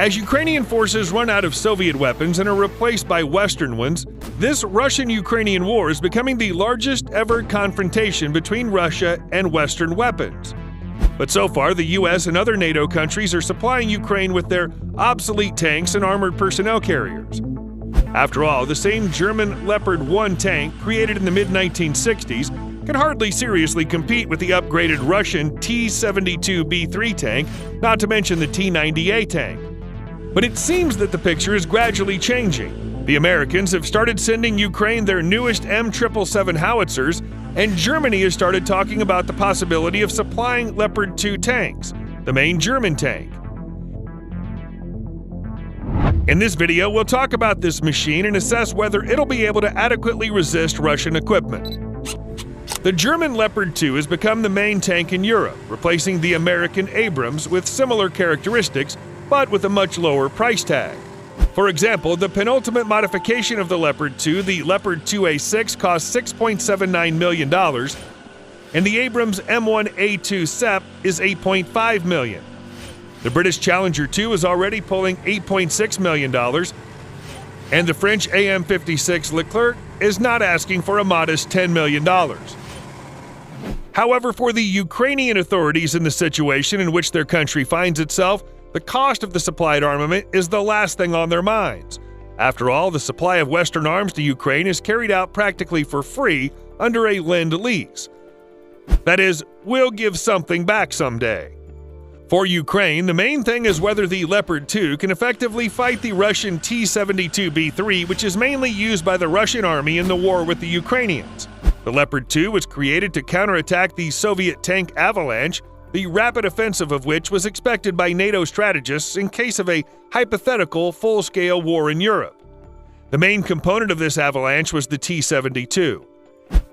As Ukrainian forces run out of Soviet weapons and are replaced by Western ones, this Russian-Ukrainian war is becoming the largest ever confrontation between Russia and Western weapons. But so far, the US and other NATO countries are supplying Ukraine with their obsolete tanks and armored personnel carriers. After all, the same German Leopard 1 tank, created in the mid-1960s, can hardly seriously compete with the upgraded Russian T-72B3 tank, not to mention the T-90A tank. But it seems that the picture is gradually changing. The Americans have started sending Ukraine their newest M777 howitzers, and Germany has started talking about the possibility of supplying Leopard 2 tanks, the main German tank. In this video, we'll talk about this machine and assess whether it'll be able to adequately resist Russian equipment. The German Leopard 2 has become the main tank in Europe, replacing the American Abrams with similar characteristics, but with a much lower price tag. For example, the penultimate modification of the Leopard 2, the Leopard 2A6, costs $6.79 million, and the Abrams M1A2 SEP is $8.5 million. The British Challenger 2 is already pulling $8.6 million, and the French AM56 Leclerc is not asking for a modest $10 million. However, for the Ukrainian authorities in the situation in which their country finds itself, the cost of the supplied armament is the last thing on their minds. After all, the supply of Western arms to Ukraine is carried out practically for free under a Lend-Lease. That is, we'll give something back someday. For Ukraine, the main thing is whether the Leopard 2 can effectively fight the Russian T-72B3, which is mainly used by the Russian army in the war with the Ukrainians. The Leopard 2 was created to counterattack the Soviet tank Avalanche, the rapid offensive of which was expected by NATO strategists in case of a hypothetical full-scale war in Europe. The main component of this avalanche was the T-72.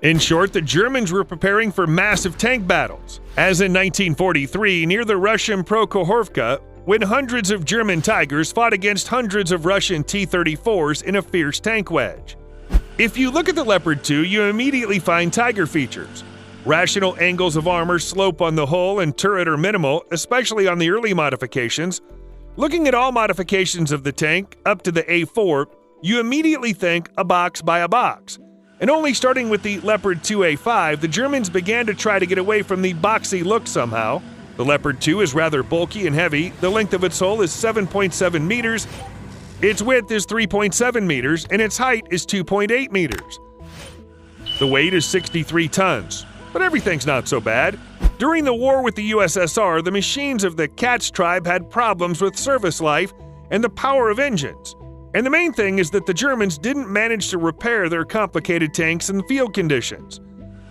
In short, the Germans were preparing for massive tank battles, as in 1943 near the Russian Prokhorovka, when hundreds of German Tigers fought against hundreds of Russian T-34s in a fierce tank wedge. If you look at the Leopard 2, you immediately find Tiger features. Rational angles of armor slope on the hull and turret are minimal, especially on the early modifications. Looking at all modifications of the tank, up to the A4, you immediately think a box by a box. And only starting with the Leopard 2A5, the Germans began to try to get away from the boxy look somehow. The Leopard 2 is rather bulky and heavy. The length of its hull is 7.7 meters, its width is 3.7 meters, and its height is 2.8 meters. The weight is 63 tons. But everything's not so bad. During the war with the USSR, the machines of the Katz tribe had problems with service life and the power of engines. And the main thing is that the Germans didn't manage to repair their complicated tanks in field conditions.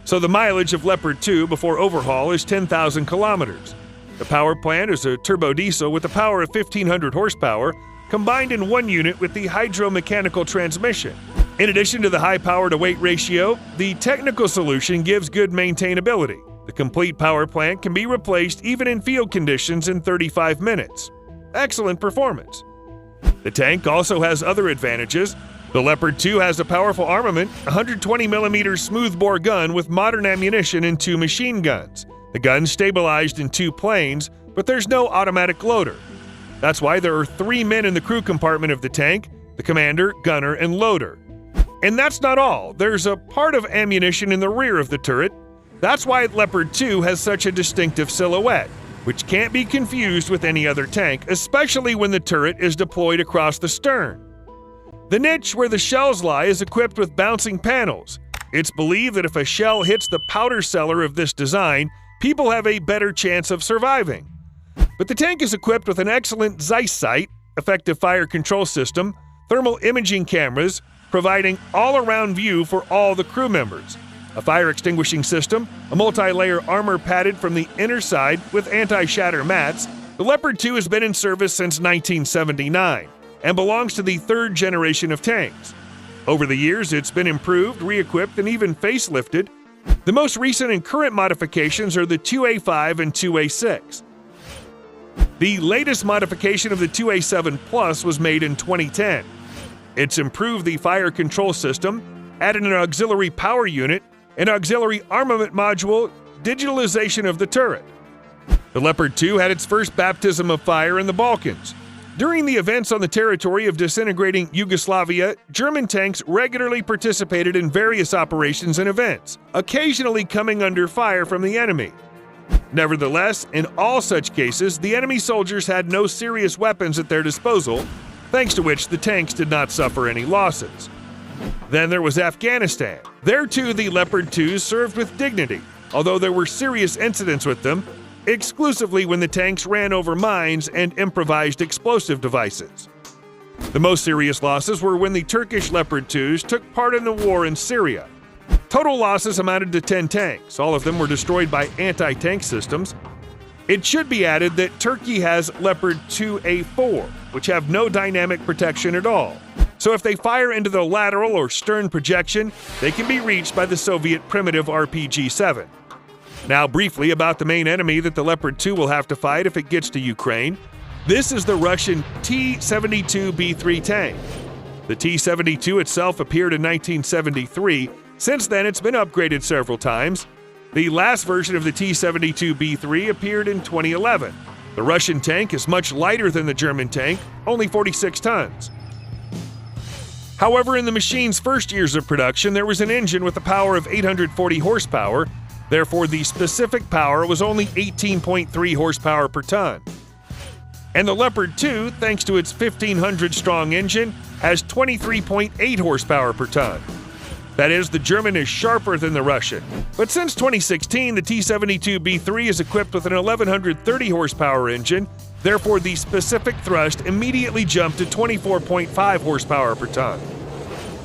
So the mileage of Leopard 2 before overhaul is 10,000 kilometers. The power plant is a turbo diesel with a power of 1,500 horsepower, combined in one unit with the hydromechanical transmission. In addition to the high power-to-weight ratio, the technical solution gives good maintainability. The complete power plant can be replaced even in field conditions in 35 minutes. Excellent performance. The tank also has other advantages. The Leopard 2 has a powerful armament, a 120mm smoothbore gun with modern ammunition and 2 machine guns. The gun's stabilized in 2 planes, but there's no automatic loader. That's why there are 3 men in the crew compartment of the tank: the commander, gunner, and loader. And that's not all. There's a part of ammunition in the rear of the turret. That's why Leopard 2 has such a distinctive silhouette, which can't be confused with any other tank, especially when the turret is deployed across the stern. The niche where the shells lie is equipped with bouncing panels. It's believed that if a shell hits the powder cellar of this design, people have a better chance of surviving. But the tank is equipped with an excellent Zeiss sight, effective fire control system, thermal imaging cameras, providing all-around view for all the crew members, a fire extinguishing system, a multi-layer armor padded from the inner side with anti-shatter mats. The Leopard 2 has been in service since 1979 and belongs to the 3rd generation of tanks. Over the years, it's been improved, re-equipped, and even facelifted. The most recent and current modifications are the 2A5 and 2A6. The latest modification of the 2A7 Plus was made in 2010. It's improved the fire control system, added an auxiliary power unit, an auxiliary armament module, digitalization of the turret. The Leopard 2 had its first baptism of fire in the Balkans. During the events on the territory of disintegrating Yugoslavia, German tanks regularly participated in various operations and events, occasionally coming under fire from the enemy. Nevertheless, in all such cases, the enemy soldiers had no serious weapons at their disposal, thanks to which the tanks did not suffer any losses. Then there was Afghanistan. There too the Leopard 2s served with dignity, although there were serious incidents with them, exclusively when the tanks ran over mines and improvised explosive devices. The most serious losses were when the Turkish Leopard 2s took part in the war in Syria. Total losses amounted to 10 tanks. All of them were destroyed by anti-tank systems. It should be added that Turkey has Leopard 2A4, which have no dynamic protection at all. So if they fire into the lateral or stern projection, they can be reached by the Soviet primitive RPG-7. Now briefly about the main enemy that the Leopard 2 will have to fight if it gets to Ukraine. This is the Russian T-72B3 tank. The T-72 itself appeared in 1973. Since then, it's been upgraded several times. The last version of the T-72B3 appeared in 2011. The Russian tank is much lighter than the German tank, only 46 tons. However, in the machine's first years of production, there was an engine with a power of 840 horsepower. Therefore, the specific power was only 18.3 horsepower per ton. And the Leopard 2, thanks to its 1,500-strong engine, has 23.8 horsepower per ton. That is, the German is sharper than the Russian. But since 2016, the T-72B3 is equipped with an 1,130 horsepower engine. Therefore, the specific thrust immediately jumped to 24.5 horsepower per ton.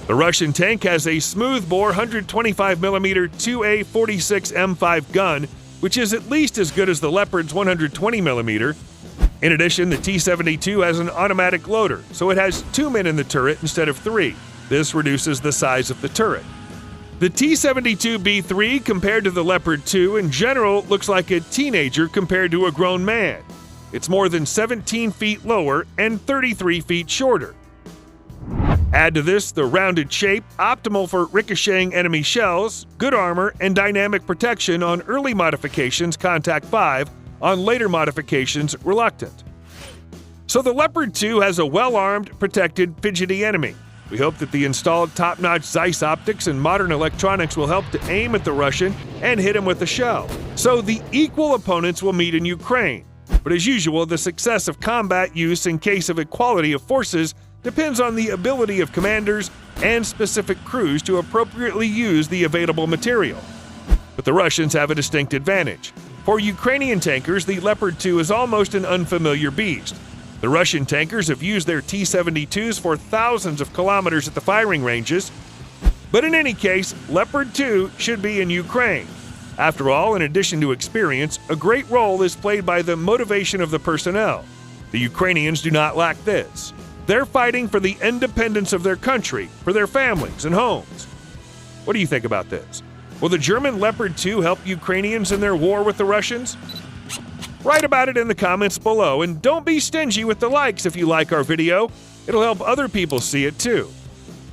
The Russian tank has a smoothbore 125mm 2A46 M5 gun, which is at least as good as the Leopard's 120mm. In addition, the T-72 has an automatic loader, so it has 2 men in the turret instead of 3. This reduces the size of the turret. The T-72B3 compared to the Leopard 2 in general looks like a teenager compared to a grown man. It's more than 17 feet lower and 33 feet shorter. Add to this the rounded shape, optimal for ricocheting enemy shells, good armor, and dynamic protection on early modifications Contact 5, on later modifications Reluctant. So the Leopard 2 has a well-armed, protected, fidgety enemy. We hope that the installed top-notch Zeiss optics and modern electronics will help to aim at the Russian and hit him with a shell. So the equal opponents will meet in Ukraine. But as usual, the success of combat use in case of equality of forces depends on the ability of commanders and specific crews to appropriately use the available material. But the Russians have a distinct advantage. For Ukrainian tankers, the Leopard 2 is almost an unfamiliar beast. The Russian tankers have used their T-72s for thousands of kilometers at the firing ranges. But in any case, Leopard 2 should be in Ukraine. After all, in addition to experience, a great role is played by the motivation of the personnel. The Ukrainians do not lack this. They're fighting for the independence of their country, for their families and homes. What do you think about this? Will the German Leopard 2 help Ukrainians in their war with the Russians? Write about it in the comments below, and don't be stingy with the likes if you like our video. It'll help other people see it too.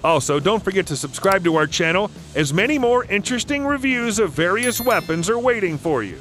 Also, don't forget to subscribe to our channel, as many more interesting reviews of various weapons are waiting for you.